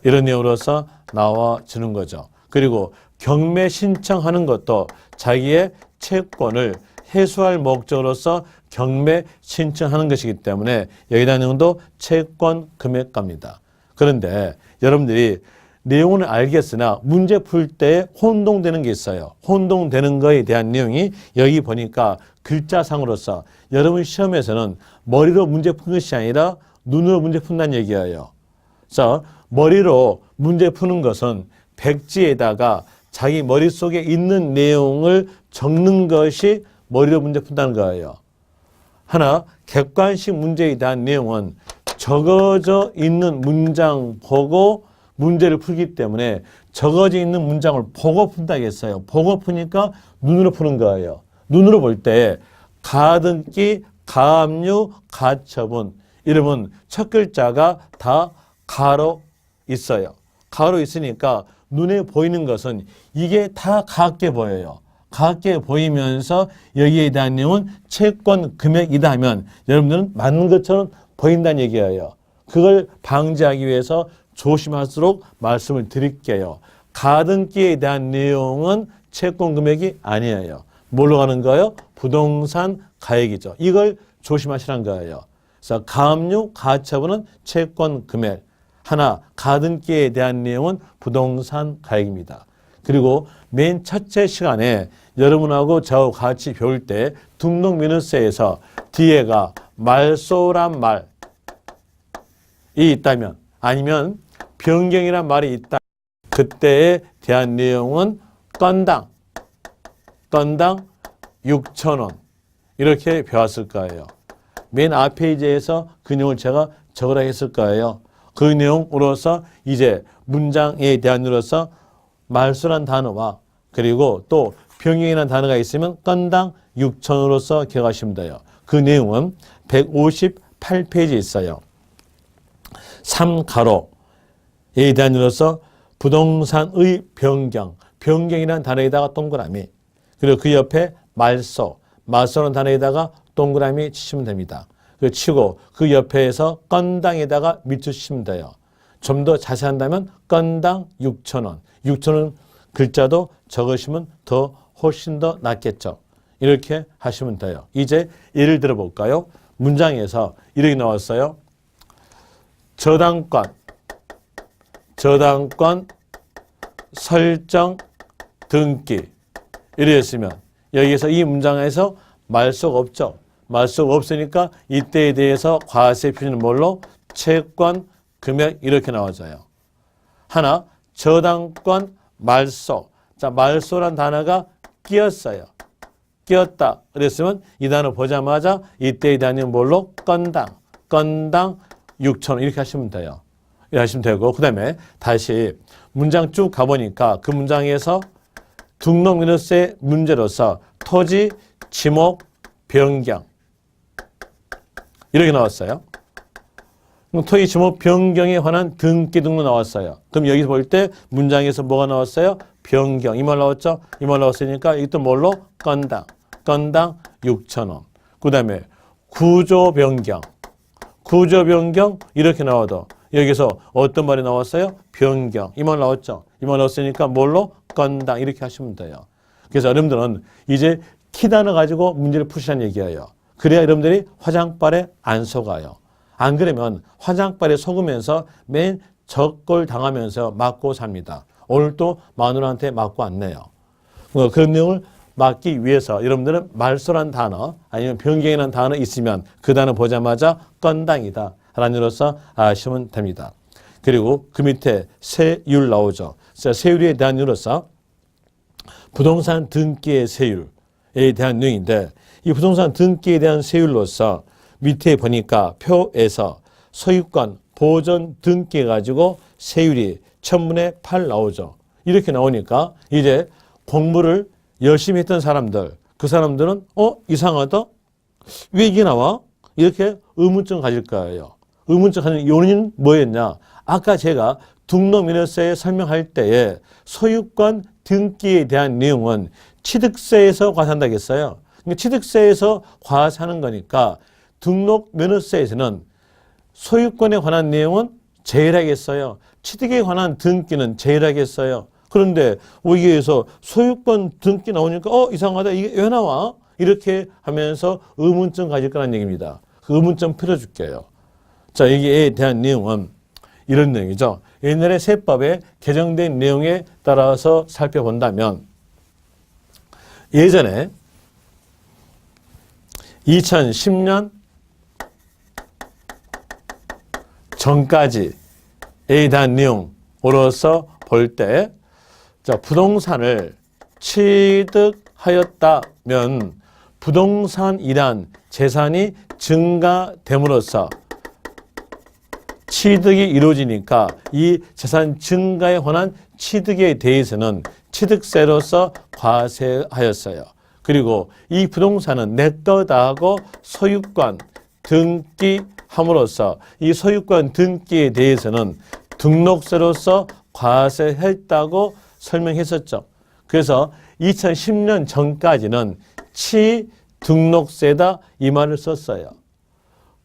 이런 내용으로서 나와주는 거죠. 그리고 경매 신청하는 것도 자기의 채권을 해소할 목적으로서 경매 신청하는 것이기 때문에 여기에 대한 내용도 채권 금액가입니다. 그런데 여러분들이 내용은 알겠으나 문제 풀 때 혼동되는 게 있어요. 혼동되는 거에 대한 내용이 여기 보니까 글자상으로서 여러분 시험에서는 머리로 문제 푸는 것이 아니라 눈으로 문제 푼다는 얘기예요. 그래서 머리로 문제 푸는 것은 백지에다가 자기 머릿속에 있는 내용을 적는 것이 머리로 문제 푼다는 거예요. 하나 객관식 문제에 대한 내용은 적어져 있는 문장 보고 문제를 풀기 때문에 적어져 있는 문장을 보고 푼다고 했어요. 보고 푸니까 눈으로 푸는 거예요. 눈으로 볼 때 가등기, 가압류, 가처분 이러면 첫 글자가 다 가로 있어요. 가로 있으니까 눈에 보이는 것은 이게 다 같게 보여요. 같게 보이면서 여기에 대한 내용은 채권 금액이다 하면 여러분들은 맞는 것처럼 보인다는 얘기예요. 그걸 방지하기 위해서 조심할수록 말씀을 드릴게요. 가등기에 대한 내용은 채권 금액이 아니에요. 뭘로 가는 거예요? 부동산 가액이죠. 이걸 조심하시라는 거예요. 그래서 가압류, 가처분은 채권 금액. 하나, 가등기에 대한 내용은 부동산 가액입니다. 그리고 맨 첫째 시간에 여러분하고 저하고 같이 배울 때 등록민의세에서 뒤에가 말소란 말이 있다면 아니면 변경이란 말이 있다. 그때에 대한 내용은 건당 6,000원 이렇게 배웠을 거예요. 맨 앞 페이지에서 그 내용을 제가 적으라 했을 거예요. 그 내용으로서 이제 문장에 대한 으로서 말소란 단어와 그리고 또 변경이라는 단어가 있으면 건당 6,000원으로서 기억하시면 돼요. 그 내용은 158페이지에 있어요. 3가로에 대한 으로서 부동산의 변경이라는 단어에다가 동그라미 그리고 그 옆에 말소라는 단어에다가 동그라미 치시면 됩니다. 그 치고 그 옆에서 건당에다가 밑주시면 돼요. 좀 더 자세한다면 건당 6,000원. 6,000원 글자도 적으시면 더 훨씬 더 낫겠죠. 이렇게 하시면 돼요. 이제 예를 들어 볼까요? 문장에서 이렇게 나왔어요. 저당권 설정 등기 이렇게 했으면 여기에서 이 문장에서 말소가 없죠. 말소가 없으니까 이때에 대해서 과세 표시는 뭘로? 채권 금액 이렇게 나와져요. 하나, 저당권 말소. 자, 말소란 단어가 끼었어요. 끼었다. 그랬으면 이 단어 보자마자 이때에 대한 뭘로? 건당 6,000원 이렇게 하시면 돼요. 이렇게 하시면 되고 그 다음에 다시 문장 쭉 가보니까 그 문장에서 등록민의세 문제로서 토지 지목 변경 이렇게 나왔어요. 토지 지목 변경에 관한 등기 등록 나왔어요. 그럼 여기서 볼 때 문장에서 뭐가 나왔어요? 변경. 이 말 나왔죠? 이 말 나왔으니까 이것도 뭘로? 건당 6,000원. 그 다음에 구조 변경 이렇게 나와도 여기서 어떤 말이 나왔어요? 변경. 이 말 나왔죠? 이 말 나왔으니까 뭘로? 건당 이렇게 하시면 돼요. 그래서 여러분들은 이제 키 단어 가지고 문제를 푸시라는 얘기예요. 그래야 여러분들이 화장발에 안 속아요. 안 그러면 화장발에 속으면서 맨 적골 당하면서 맞고 삽니다. 오늘 또 마누라한테 맞고 왔네요. 그런 내용을 막기 위해서 여러분들은 말소란 단어 아니면 변경이라는 단어 있으면 그 단어 보자마자 건당이다 라는 이로써 아시면 됩니다. 그리고 그 밑에 세율 나오죠. 세율에 대한 이유로서 부동산 등기의 세율에 대한 내용인데 이 부동산 등기에 대한 세율로서 밑에 보니까 표에서 소유권 보존 등기 가지고 세율이 1000분의 8 나오죠. 이렇게 나오니까 이제 공부를 열심히 했던 사람들 그 사람들은 이상하다? 왜 이게 나와? 이렇게 의문점 가질 거예요. 의문점 가는 요인은 뭐였냐? 아까 제가 등록민의세에 설명할 때에 소유권 등기에 대한 내용은 취득세에서 과세한다고 했어요. 그러니까 취득세에서 과세하는 거니까 등록면허세에서는 소유권에 관한 내용은 제일하겠어요. 취득에 관한 등기는 제일하겠어요. 그런데 여기에서 소유권 등기 나오니까 이상하다. 이게 왜 나와? 이렇게 하면서 의문점 가질 거라는 얘기입니다. 그 의문점 풀어줄게요. 자, 여기에 대한 내용은 이런 내용이죠. 옛날에 세법에 개정된 내용에 따라서 살펴본다면 예전에 2010년 전까지에 대한 내용으로서 볼 때 부동산을 취득하였다면 부동산이란 재산이 증가됨으로써 취득이 이루어지니까 이 재산 증가에 관한 취득에 대해서는 취득세로서 과세하였어요. 그리고 이 부동산은 내 거다 하고 소유권 등기함으로써 이 소유권 등기에 대해서는 등록세로서 과세했다고 설명했었죠. 그래서 2010년 전까지는 취등록세다 이 말을 썼어요.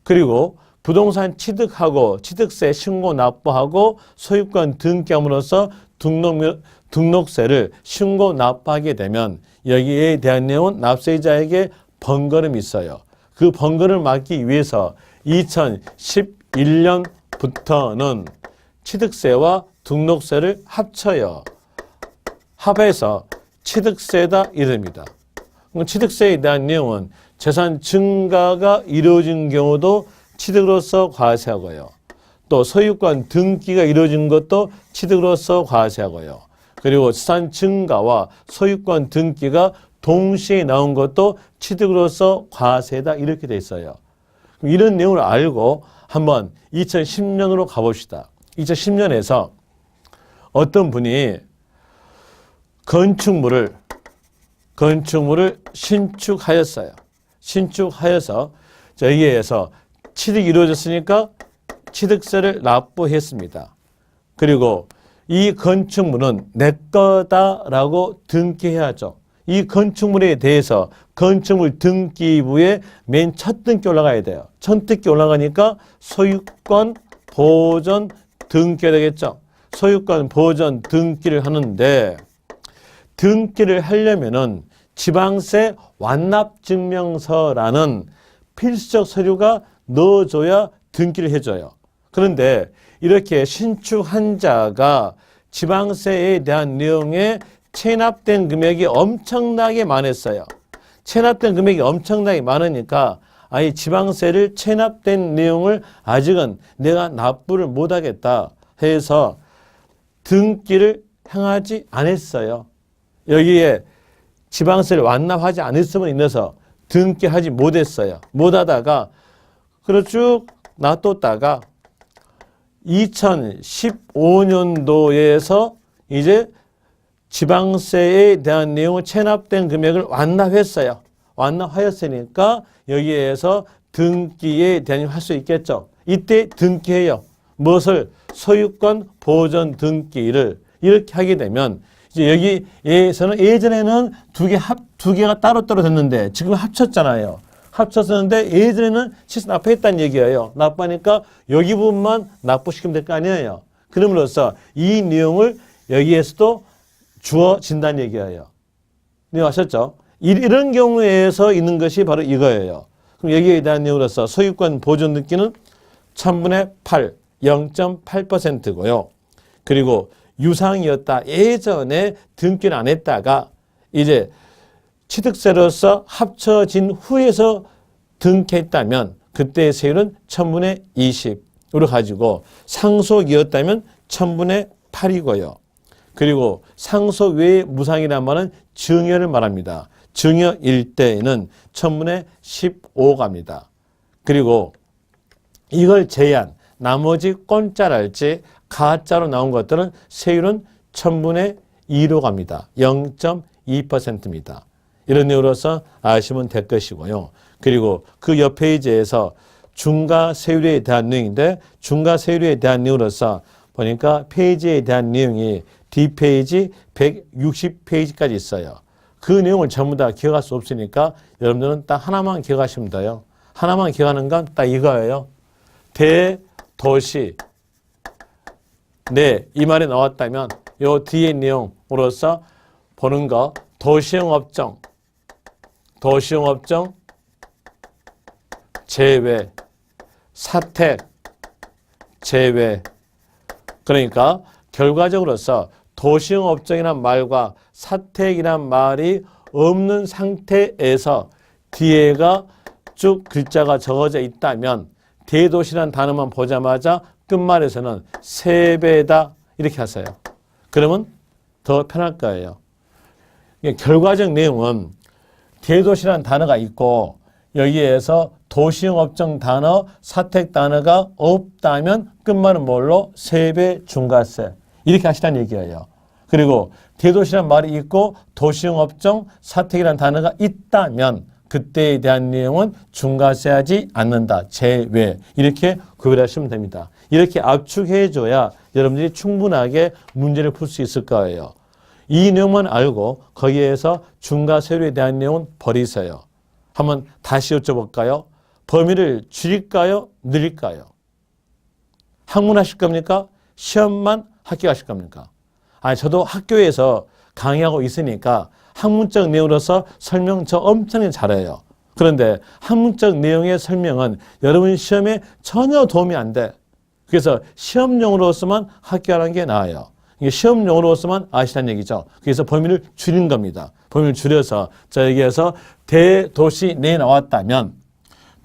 그리고 부동산 취득하고 취득세 신고 납부하고 소유권 등기함으로써 등록세를 신고 납부하게 되면 여기에 대한 내용은 납세자에게 번거름이 있어요. 그 번거름을 막기 위해서 2011년부터는 취득세와 등록세를 합쳐요. 합해서 취득세다 이릅니다. 취득세에 대한 내용은 재산 증가가 이루어진 경우도 취득으로서 과세하고요. 또 소유권 등기가 이루어진 것도 취득으로서 과세하고요. 그리고 재산 증가와 소유권 등기가 동시에 나온 것도 취득으로서 과세다 이렇게 돼 있어요. 이런 내용을 알고 한번 2010년으로 가봅시다. 2010년에서 어떤 분이 건축물을 신축하였어요. 신축하여서 여기에서 취득이 이루어졌으니까 취득세를 납부했습니다. 그리고 이 건축물은 내 거다라고 등기해야죠. 이 건축물에 대해서 건축물 등기부에 맨 첫 등기 올라가야 돼요. 첫 등기 올라가니까 소유권 보전 등기가 되겠죠. 소유권 보전 등기를 하는데 등기를 하려면은 지방세 완납증명서라는 필수적 서류가 넣어줘야 등기를 해줘요. 그런데 이렇게 신축한 자가 지방세에 대한 내용에 체납된 금액이 엄청나게 많았어요. 체납된 금액이 엄청나게 많으니까 아니 지방세를 체납된 내용을 아직은 내가 납부를 못하겠다 해서 등기를 행하지 않았어요. 여기에 지방세를 완납하지 않았음을 인해서 등기하지 못했어요. 못하다가 쭉 놔뒀다가 2015년도에서 이제 지방세에 대한 내용을 체납된 금액을 완납했어요. 완납하였으니까 여기에서 등기에 대한 할 수 있겠죠. 이때 등기해요. 무엇을? 소유권 보전 등기를 이렇게 하게 되면 이제 여기에서는 예전에는 두 개가 따로따로 됐는데 지금 합쳤잖아요. 합쳤었는데 예전에는 시세 납부했다는 얘기예요. 납부하니까 여기 부분만 납부시키면 될 거 아니에요. 그럼으로써 이 내용을 여기에서도 주어진다는 얘기예요. 네, 아셨죠? 이런 경우에서 있는 것이 바로 이거예요. 그럼 여기에 대한 내용으로서 소유권 보존 등기는 1000분의 8, 0.8%고요. 그리고 유상이었다. 예전에 등기를 안 했다가 이제 취득세로서 합쳐진 후에서 등기했다면 그때의 세율은 1000분의 20으로 가지고 상속이었다면 1000분의 8이고요. 그리고 상속 외에 무상이란 말은 증여를 말합니다. 증여일 때에는 1000분의 15 갑니다. 그리고 이걸 제한, 나머지 공짜랄지 가짜로 나온 것들은 세율은 1000분의 2로 갑니다. 0.2%입니다. 이런 내용으로서 아시면 될 것이고요. 그리고 그 옆 페이지에서 중과세율에 대한 내용인데 중과세율에 대한 내용으로서 보니까 페이지에 대한 내용이 D페이지 160페이지까지 있어요. 그 내용을 전부 다 기억할 수 없으니까 여러분들은 딱 하나만 기억하시면 돼요. 하나만 기억하는 건 딱 이거예요. 대도시. 네, 이 말이 나왔다면 요 뒤의 내용으로서 보는 거 도시용업종, 도시용업종 제외, 사택 제외. 그러니까 결과적으로서 도시용업종이란 말과 사택이란 말이 없는 상태에서 뒤에가 쭉 글자가 적어져 있다면 대도시란 단어만 보자마자 끝말에서는 3배다 이렇게 하세요. 그러면 더 편할 거예요. 결과적 내용은 대도시란 단어가 있고 여기에서 도시용업종 단어, 사택 단어가 없다면 끝말은 뭘로? 3배 중과세. 이렇게 하시라는 얘기예요. 그리고 대도시란 말이 있고 도시용업종, 사택이라는 단어가 있다면 그때에 대한 내용은 중과세하지 않는다. 제외. 이렇게 구별하시면 됩니다. 이렇게 압축해줘야 여러분들이 충분하게 문제를 풀 수 있을 거예요. 이 내용만 알고 거기에서 중과세율에 대한 내용은 버리세요. 한번 다시 여쭤볼까요? 범위를 줄일까요? 늘릴까요? 학문하실 겁니까? 시험만 합격하실 겁니까? 아니, 저도 학교에서 강의하고 있으니까 학문적 내용으로서 설명 저 엄청나게 잘해요. 그런데 학문적 내용의 설명은 여러분 시험에 전혀 도움이 안 돼. 그래서 시험용으로서만 합격하는 게 나아요. 이게 시험용으로서만 아시라는 얘기죠. 그래서 범위를 줄인 겁니다. 범위를 줄여서 자 여기에서 대도시 내에 나왔다면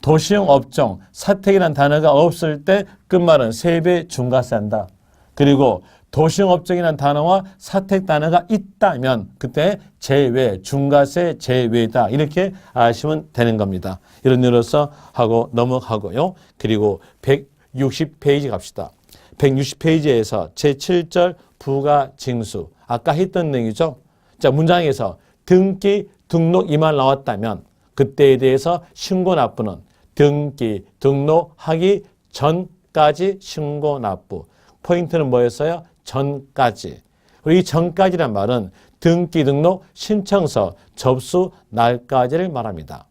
도시형 업종, 사택이라는 단어가 없을 때 끝말은 3배 중과세 한다. 그리고 도시형 업종이라는 단어와 사택 단어가 있다면 그때 제외, 중과세 제외다. 이렇게 아시면 되는 겁니다. 이런 일로서 하고 넘어가고요. 그리고 160페이지 갑시다. 160페이지에서 제7절 부가징수. 아까 했던 내용이죠. 자, 문장에서 등기, 등록 이 말 나왔다면 그때에 대해서 신고 납부는 등기, 등록하기 전까지 신고 납부. 포인트는 뭐였어요? 전까지. 그리고 이 전까지란 말은 등기, 등록, 신청서, 접수 날까지를 말합니다.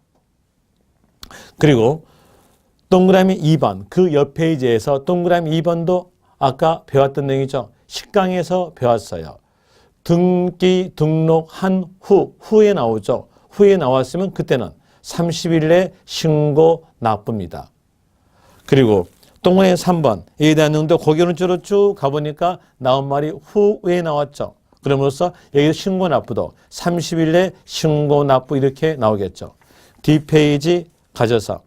그리고 동그라미 2번, 그 옆 페이지에서 동그라미 2번도 아까 배웠던 내용이죠. 식강에서 배웠어요. 등기, 등록한 후에 나오죠. 후에 나왔으면 그때는 30일 내에 신고 납부입니다. 그리고 동그라미 3번, 이에 대한 내용도 고개 오른쪽으로 쭉 가보니까 나온 말이 후에 나왔죠. 그럼으로써 여기서 신고 납부도 30일 내에 신고 납부 이렇게 나오겠죠. 뒷페이지 가져서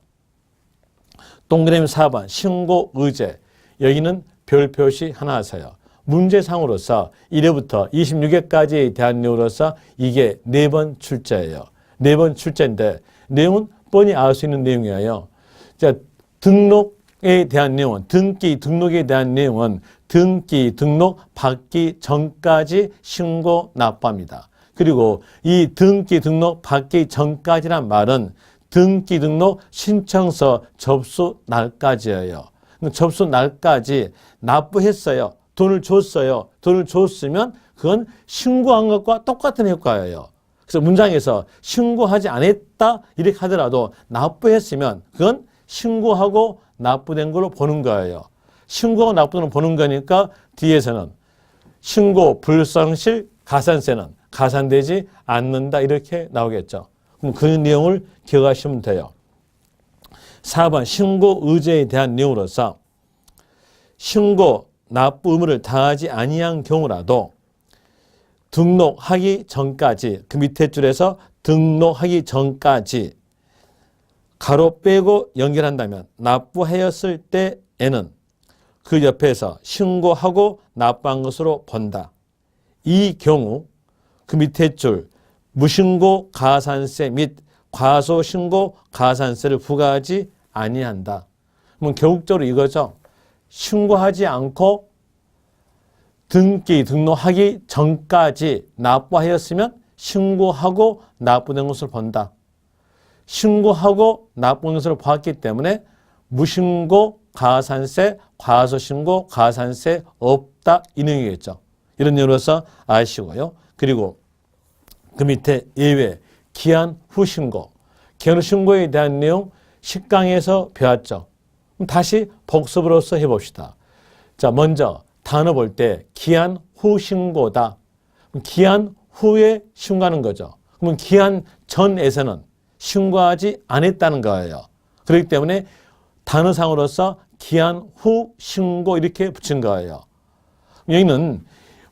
동그라미 4번, 신고 의제. 여기는 별 표시 하나 하세요. 문제상으로서 1회부터 26회까지에 대한 내용으로서 이게 4번 출제예요. 4번 출제인데 내용은 뻔히 알 수 있는 내용이에요. 자, 등록에 대한 내용은 등기, 등록에 대한 내용은 등기, 등록 받기 전까지 신고 납부합니다. 그리고 이 등기, 등록 받기 전까지란 말은 등기, 등록 신청서 접수 날까지예요. 접수 날까지 납부했어요. 돈을 줬어요. 돈을 줬으면 그건 신고한 것과 똑같은 효과예요. 그래서 문장에서 신고하지 않았다 이렇게 하더라도 납부했으면 그건 신고하고 납부된 걸로 보는 거예요. 신고하고 납부는 보는 거니까 뒤에서는 신고 불성실 가산세는 가산되지 않는다 이렇게 나오겠죠. 그럼 그 내용을 기억하시면 돼요. 4번 신고 의제에 대한 내용으로서 신고 납부 의무를 다하지 아니한 경우라도 등록하기 전까지 그 밑에 줄에서 등록하기 전까지 가로 빼고 연결한다면 납부하였을 때에는 그 옆에서 신고하고 납부한 것으로 본다. 이 경우 그 밑에 줄 무신고 가산세 및 과소신고 가산세를 부과하지 아니한다. 그러면 결국적으로 이거죠. 신고하지 않고 등기 등록하기 전까지 납부하였으면 신고하고 납부된 것을 본다. 신고하고 납부된 것을 보았기 때문에 무신고 가산세, 과소신고 가산세 없다 이 내용이겠죠. 이런 내용으로서 아시고요. 그리고 그 밑에 예외 기한 후 신고. 기한 후 신고에 대한 내용 식강에서 배웠죠. 그럼 다시 복습으로서 해봅시다. 자, 먼저 단어 볼 때 기한 후 신고다. 기한 후에 신고하는 거죠. 그러면 기한 전에서는 신고하지 않았다는 거예요. 그렇기 때문에 단어상으로서 기한 후 신고 이렇게 붙인 거예요. 여기는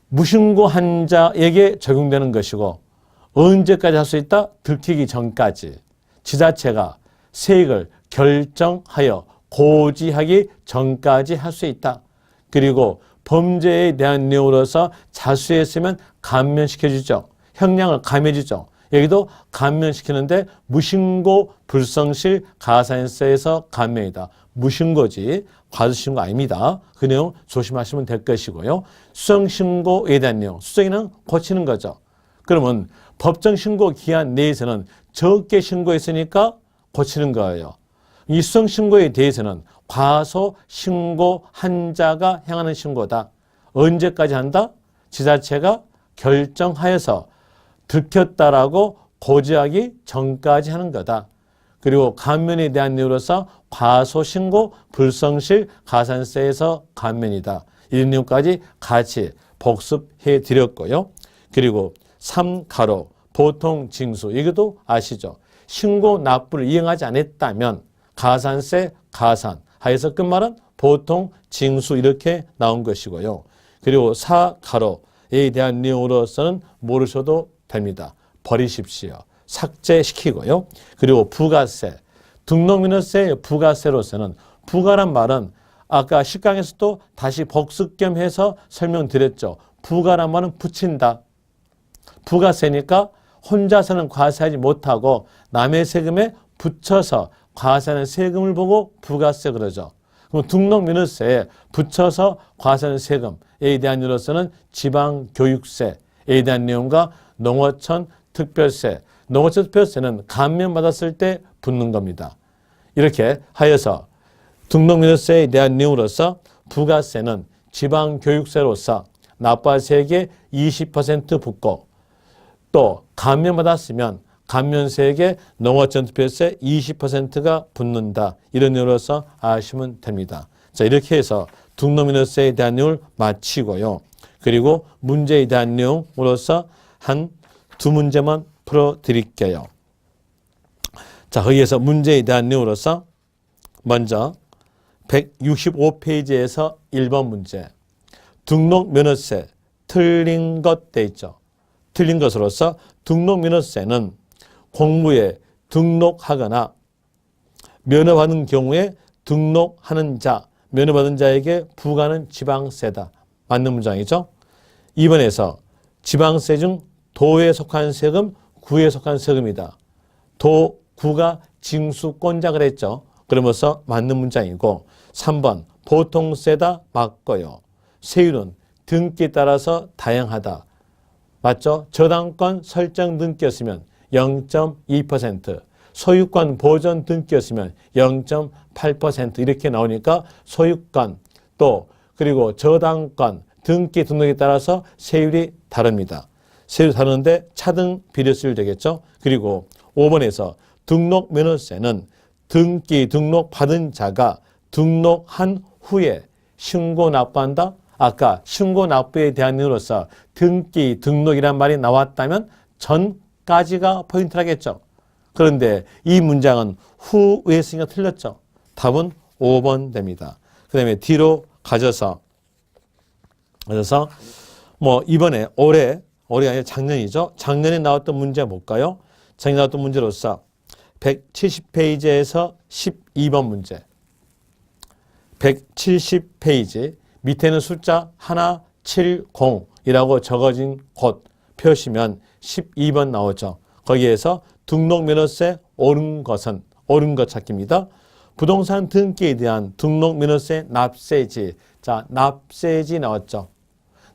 무신고한 자에게 적용되는 것이고 언제까지 할 수 있다? 들키기 전까지. 지자체가 세액을 결정하여 고지하기 전까지 할 수 있다. 그리고 범죄에 대한 내용으로서 자수했으면 감면시켜주죠. 형량을 감해주죠. 여기도 감면시키는데 무신고 불성실 가산세에서 감면이다. 무신고지 과소신고 아닙니다. 그 내용 조심하시면 될 것이고요. 수정신고에 대한 내용, 수정에는 고치는 거죠. 그러면 법정신고 기한 내에서는 적게 신고했으니까 고치는 거예요. 이 수정신고에 대해서는 과소신고한 자가 행하는 신고다. 언제까지 한다? 지자체가 결정하여서 들켰다라고 고지하기 전까지 하는 거다. 그리고 감면에 대한 내용으로서 과소신고 불성실 가산세에서 감면이다. 이런 내용까지 같이 복습해 드렸고요. 그리고 3가로 보통 징수, 이것도 아시죠? 신고 납부를 이행하지 않았다면 가산세 가산 하여서 끝말은 보통 징수 이렇게 나온 것이고요. 그리고 4가로에 대한 내용으로서는 모르셔도 됩니다. 버리십시오. 삭제시키고요. 그리고 부가세, 등록민허세 부가세로서는 부가란 말은 아까 10강에서도 다시 복습 겸 해서 설명드렸죠. 부가란 말은 붙인다. 부가세니까 혼자서는 과세하지 못하고 남의 세금에 붙여서 과세하는 세금을 보고 부가세 그러죠. 그럼 등록민허세에 붙여서 과세하는 세금에 대한 내용으로서는 지방교육세에 대한 내용과 농어촌 특별세, 농어촌 특별세는 감면받았을 때 붙는 겁니다. 이렇게 하여서 등록민허세에 대한 내용으로서 부가세는 지방교육세로서 납부할 세액의 20% 붙고 또 감면받았으면 감면세액의 농어촌 특별세 20%가 붙는다. 이런 내용으로서 아시면 됩니다. 자, 이렇게 해서 등록민허세에 대한 내용을 마치고요. 그리고 문제에 대한 내용으로서 한 두 문제만 풀어드릴게요. 자, 거기에서 문제에 대한 내용으로서 먼저 165페이지에서 1번 문제. 등록면허세 틀린 것 돼 있죠. 틀린 것으로서 등록면허세는 공무에 등록하거나 면허받은 경우에 등록하는 자, 면허받은 자에게 부과하는 지방세다. 맞는 문장이죠. 2번에서 지방세 중 도에 속한 세금, 구에 속한 세금이다. 도, 구가 징수권자 그랬죠. 그러면서 맞는 문장이고 3번 보통세다 맞고요. 세율은 등기에 따라서 다양하다. 맞죠? 저당권 설정 등기였으면 0.2%, 소유권 보존 등기였으면 0.8% 이렇게 나오니까 소유권 또 그리고 저당권 등기 등록에 따라서 세율이 다릅니다. 세율이 다르는데 차등 비례세율 되겠죠. 그리고 5번에서 등록면허세는 등기 등록 받은 자가 등록한 후에 신고 납부한다. 아까 신고 납부에 대한 내용으로서 등기 등록이란 말이 나왔다면 전까지가 포인트라겠죠. 그런데 이 문장은 후에 했으니까 틀렸죠. 답은 5번 됩니다. 그 다음에 뒤로 가져서 이번에 올해가 아니라 작년이죠. 작년에 나왔던 문제 볼까요? 작년에 나왔던 문제로서 170페이지에서 12번 문제. 170페이지 밑에는 숫자 170이라고 적어진 곳 펴시면 12번 나오죠. 거기에서 등록면허세 옳은 것 찾기입니다. 부동산 등기에 대한 등록면허세 납세지. 자, 납세지 나왔죠.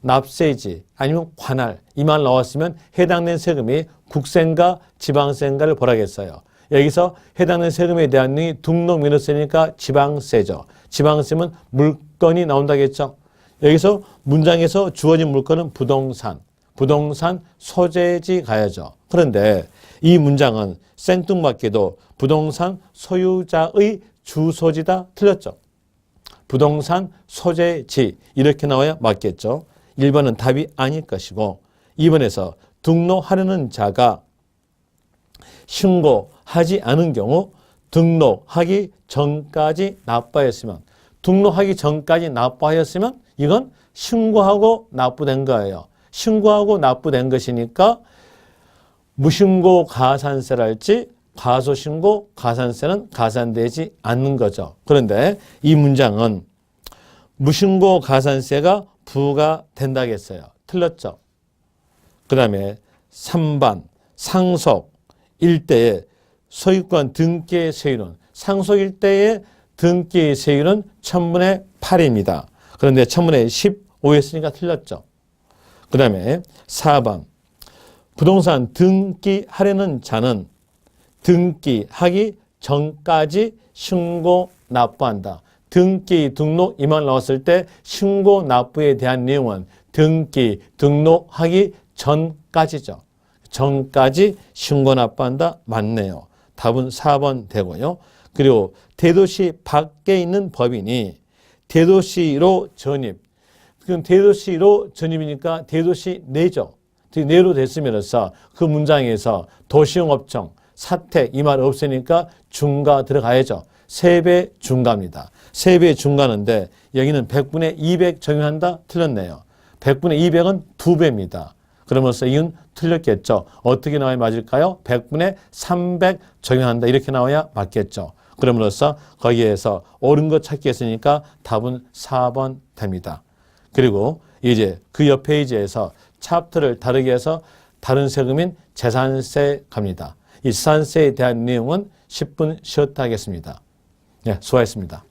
납세지 아니면 관할 이 말 나왔으면 해당된 세금이 국세인가 지방세인가를 보라겠어요. 여기서 해당된 세금에 대한 내용이 등록면허세니까 지방세죠. 지방세면 물건이 나온다겠죠. 여기서 문장에서 주어진 물건은 부동산 소재지 가야죠. 그런데 이 문장은 생뚱맞게도 부동산 소유자의 주소지다 틀렸죠. 부동산 소재지 이렇게 나와야 맞겠죠. 1번은 답이 아닐 것이고 2번에서 등록하려는 자가 신고하지 않은 경우 등록하기 전까지 납부하였으면 이건 신고하고 납부된 거예요. 신고하고 납부된 것이니까 무신고 가산세랄지 과소신고 가산세는 가산되지 않는 거죠. 그런데 이 문장은 무신고 가산세가 부과된다겠어요. 틀렸죠. 그 다음에 3번 상속 일대의 소유권 등기의 세율은 상속 일대의 등기의 세율은 1000분의 8입니다. 그런데 1000분의 15였으니까 틀렸죠. 그 다음에 4번 부동산 등기하려는 자는 등기하기 전까지 신고 납부한다. 등기, 등록 이 말 나왔을 때 신고 납부에 대한 내용은 등기, 등록하기 전까지죠. 전까지 신고 납부한다. 맞네요. 답은 4번 되고요. 그리고 대도시 밖에 있는 법인이 대도시로 전입. 그럼 대도시로 전입이니까 대도시 내죠. 내로 됐으면서 그 문장에서 도시용업청, 사택 이 말 없으니까 중가 들어가야죠. 3배 중가입니다. 3배 중가인데 여기는 100분의 200 적용한다? 틀렸네요. 100분의 200은 2배입니다. 그러면서 이건 틀렸겠죠. 어떻게 나와야 맞을까요? 100분의 300 적용한다. 이렇게 나와야 맞겠죠. 그러므로써 거기에서 옳은 거 찾기 했으니까 답은 4번 됩니다. 그리고 이제 그 옆 페이지에서 챕터를 다르게 해서 다른 세금인 재산세 갑니다. 이 재산세에 대한 내용은 10분 쉬었다 하겠습니다. 네, 수고하셨습니다.